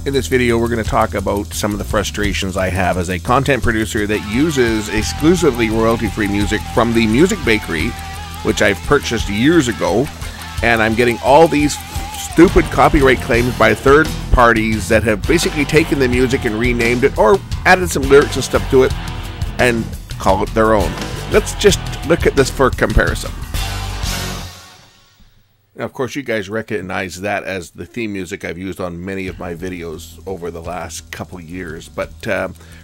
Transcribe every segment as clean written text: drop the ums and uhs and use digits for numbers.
In this video, we're going to talk about some of the frustrations I have as a content producer that uses exclusively royalty-free music from the Music Bakery, which I've purchased years ago, and I'm getting all these stupid copyright claims by third parties that have basically taken the music and renamed it or added some lyrics and stuff to it and call it their own. Let's just look at this for comparison. Now, of course, you guys recognize that as the theme music I've used on many of my videos over the last couple years. But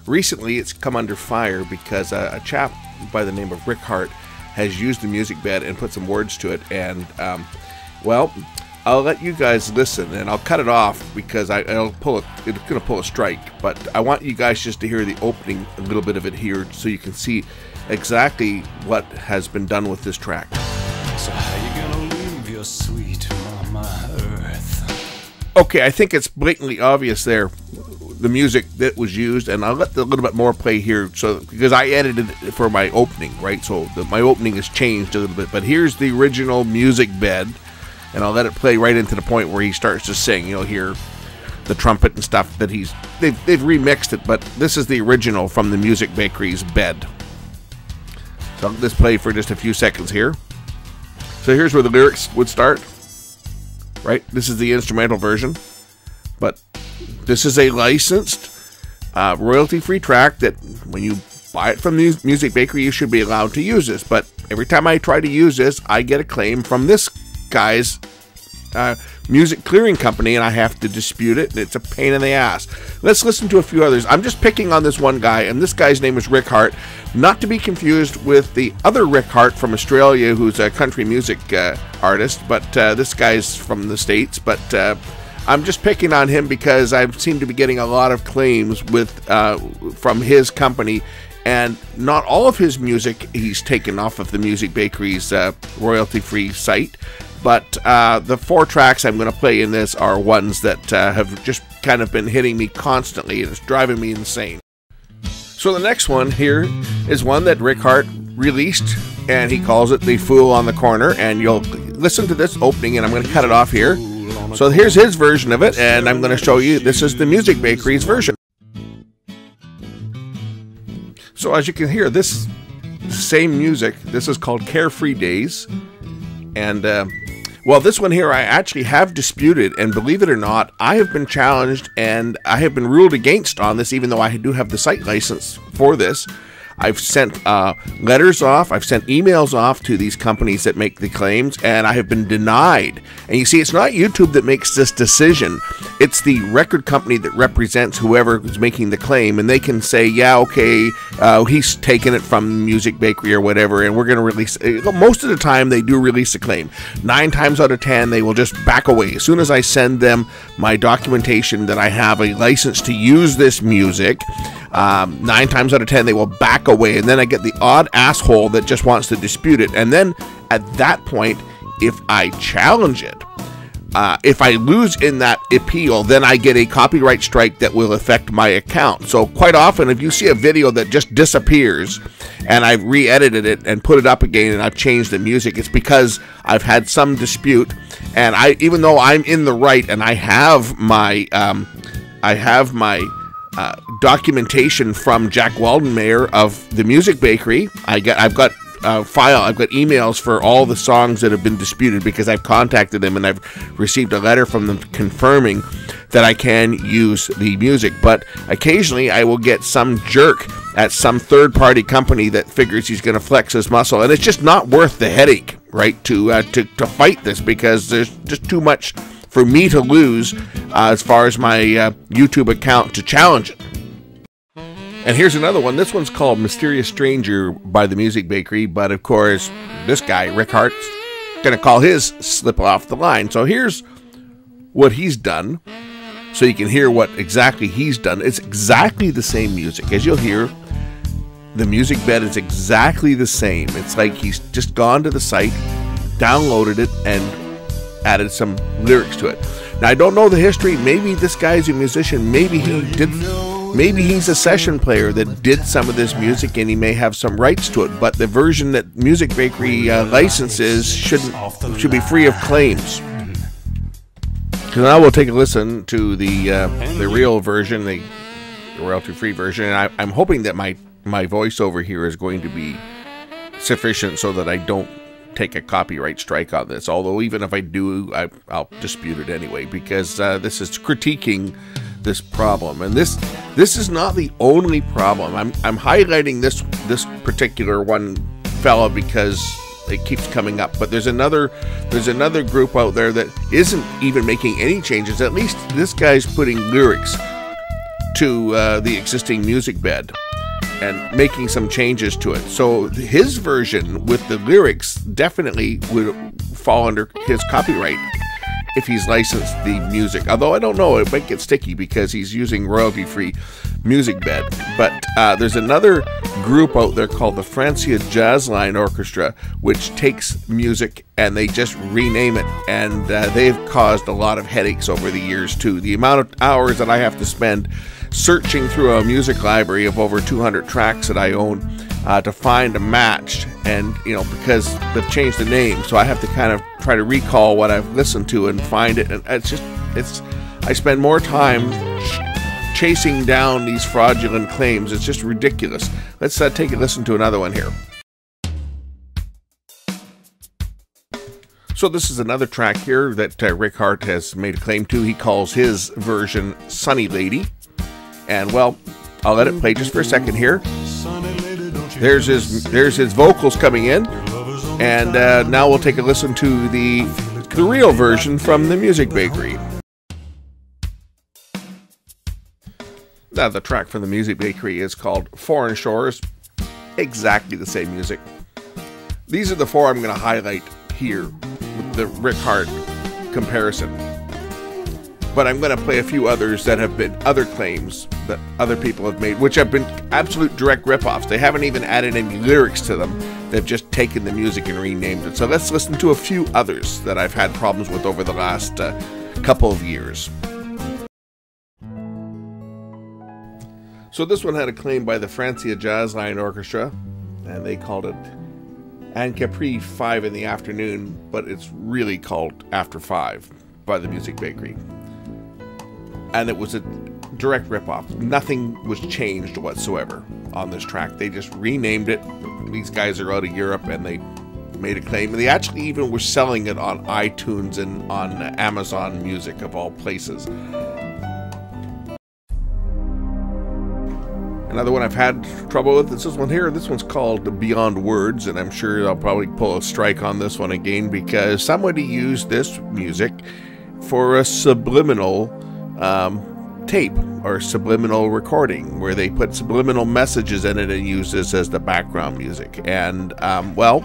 recently, it's come under fire because a chap by the name of Rick Hart has used the music bed and put some words to it. And, well, I'll let you guys listen, and I'll cut it off because it's going to pull a strike. But I want you guys just to hear the opening, a little bit of it here, so you can see exactly what has been done with this track. So how you gonna leave your sweet mama earth? Okay, I think it's blatantly obvious there, the music that was used, and I'll let a little bit more play here, so because I edited it for my opening, right? So my opening has changed a little bit, but here's the original music bed, and I'll let it play right into the point where he starts to sing. You'll hear the trumpet and stuff that they've remixed it, but this is the original from the Music Bakery's bed. So let's play for just a few seconds here. So here's where the lyrics would start, right? This is the instrumental version, but this is a licensed, royalty-free track that when you buy it from the Music Bakery, you should be allowed to use this. But every time I try to use this, I get a claim from this guy's music clearing company, and I have to dispute it, and it's a pain in the ass. Let's listen to a few others. I'm just picking on this one guy, and this guy's name is Rick Hart, not to be confused with the other Rick Hart from Australia, who's a country music artist, but this guy's from the States. But I'm just picking on him because I seem to be getting a lot of claims with from his company, and not all of his music he's taken off of the Music Bakery's royalty-free site. But the 4 tracks I'm going to play in this are ones that have just kind of been hitting me constantly, and it's driving me insane. So the next one here is one that Rick Hart released, and he calls it The Fool on the Corner, and you'll listen to this opening, and I'm going to cut it off here. So here's his version of it, and I'm going to show you, this is the Music Bakery's version. So as you can hear, this same music, this is called Carefree Days, and well, this one here I actually have disputed, and believe it or not, I have been challenged and I have been ruled against on this, even though I do have the site license for this. I've sent letters off, I've sent emails off to these companies that make the claims, and I have been denied. And you see, it's not YouTube that makes this decision. It's the record company that represents whoever is making the claim, and they can say, yeah, okay, he's taken it from Music Bakery or whatever, and we're going to release it. Most of the time, they do release a claim. 9 times out of 10, they will just back away. As soon as I send them my documentation that I have a license to use this music, 9 times out of 10 they will back away, and then I get the odd asshole that just wants to dispute it. And then at that point, if I challenge it, if I lose in that appeal, then I get a copyright strike that will affect my account. So quite often, if you see a video that just disappears and I've re-edited it and put it up again and I've changed the music, it's because I've had some dispute, and even though I'm in the right and I have my documentation from Jack Waldenmayer of the Music Bakery. I've got emails for all the songs that have been disputed because I've contacted them and I've received a letter from them confirming that I can use the music. But occasionally I will get some jerk at some third-party company that figures he's going to flex his muscle, and it's just not worth the headache, right, to fight this, because there's just too much for me to lose as far as my YouTube account to challenge it. And here's another one. This one's called Mysterious Stranger by the Music Bakery, but of course, this guy, Rick Hart's going to call his slip off the line. So here's what he's done, so you can hear what exactly he's done. It's exactly the same music. As you'll hear, the music bed is exactly the same. It's like he's just gone to the site, downloaded it, and added some lyrics to it. Now, I don't know the history. Maybe this guy's a musician. Maybe he's a session player that did some of this music, and he may have some rights to it. But the version that Music Bakery licenses should be free of claims. So now we'll take a listen to the real version, the royalty-free version, and I'm hoping that my voiceover here is going to be sufficient so that I don't take a copyright strike on this. Although even if I do, I'll dispute it anyway, because this is critiquing this problem, and this is not the only problem. I'm highlighting this particular one fella because it keeps coming up, but there's another group out there that isn't even making any changes. At least this guy's putting lyrics to the existing music bed and making some changes to it. So his version with the lyrics definitely would fall under his copyright if he's licensed the music. Although I don't know, it might get sticky because he's using royalty-free music bed. But there's another group out there called the Francia Jazz Line Orchestra, which takes music and they just rename it, and they've caused a lot of headaches over the years too. The amount of hours that I have to spend searching through a music library of over 200 tracks that I own to find a match, and because they've changed the name, so I have to kind of try to recall what I've listened to and find it, and I spend more time chasing down these fraudulent claims. It's just ridiculous. Let's take a listen to another one here. So this is another track here that Rick Hart has made a claim to. He calls his version Sunny Lady. And well, I'll let it play just for a second here. There's his vocals coming in, and now we'll take a listen to the real version from the Music Bakery. Now the track from the Music Bakery is called Foreign Shores. Exactly the same music. These are the four I'm going to highlight here with the Rick Hart comparison. But I'm going to play a few others that have been other claims that other people have made, which have been absolute direct ripoffs. They haven't even added any lyrics to them. They've just taken the music and renamed it. So let's listen to a few others that I've had problems with over the last couple of years. So this one had a claim by the Francia Jazz Line Orchestra, and they called it An Capri 5 in the afternoon, but it's really called After 5 by the Music Bakery. And it was a direct ripoff. Nothing was changed whatsoever on this track. They just renamed it. These guys are out of Europe, and they made a claim. And they actually even were selling it on iTunes and on Amazon Music, of all places. Another one I've had trouble with is this one here. This one's called Beyond Words, and I'm sure I'll probably pull a strike on this one again because somebody used this music for a subliminal tape or subliminal recording where they put subliminal messages in it and use this as the background music. And well,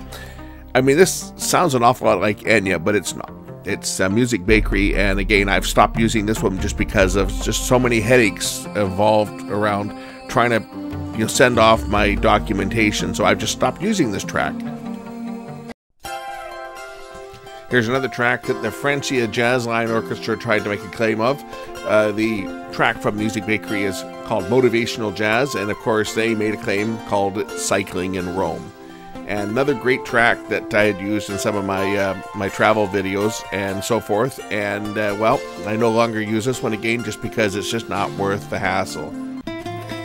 I mean, this sounds an awful lot like Enya, but it's not. It's Music Bakery, and again, I've stopped using this one just because of just so many headaches involved around trying to send off my documentation, so I've just stopped using this track. Here's another track that the Francia Jazz Line Orchestra tried to make a claim of. The track from Music Bakery is called Motivational Jazz, and of course they made a claim called it Cycling in Rome. And another great track that I had used in some of my my travel videos and so forth, and well, I no longer use this one again just because it's just not worth the hassle.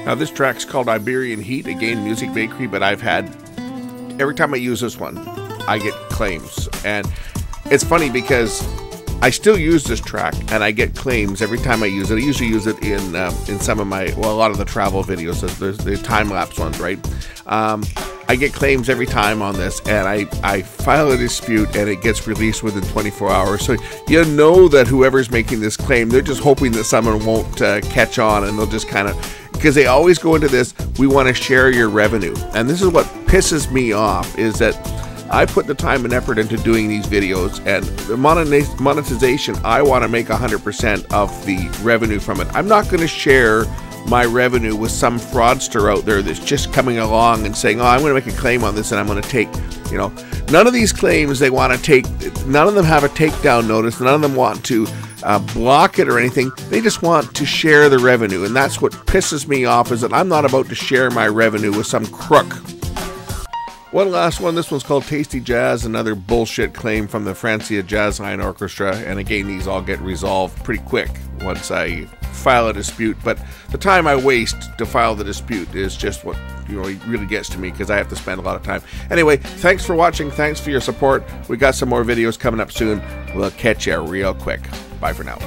Now this track's called Iberian Heat, again Music Bakery, but I've had, every time I use this one, I get claims. And it's funny because I still use this track and I get claims every time I use it. I usually use it in some of my, well, a lot of the travel videos, there's the time-lapse ones, right? I get claims every time on this, and I file a dispute and it gets released within 24 hours. So you know that whoever's making this claim, they're just hoping that someone won't catch on, and they'll just kind of, because they always go into this, we want to share your revenue. And this is what pisses me off, is that I put the time and effort into doing these videos, and the monetization, I want to make 100% of the revenue from it. I'm not going to share my revenue with some fraudster out there that's just coming along and saying, oh, I'm going to make a claim on this and I'm going to take, none of these claims they want to take, none of them have a takedown notice, none of them want to block it or anything. They just want to share the revenue, and that's what pisses me off, is that I'm not about to share my revenue with some crook. One last one. This one's called Tasty Jazz, another bullshit claim from the Francia Jazz Line Orchestra. And again, these all get resolved pretty quick once I file a dispute. But the time I waste to file the dispute is just what really gets to me, because I have to spend a lot of time. Anyway, thanks for watching. Thanks for your support. We got some more videos coming up soon. We'll catch you real quick. Bye for now.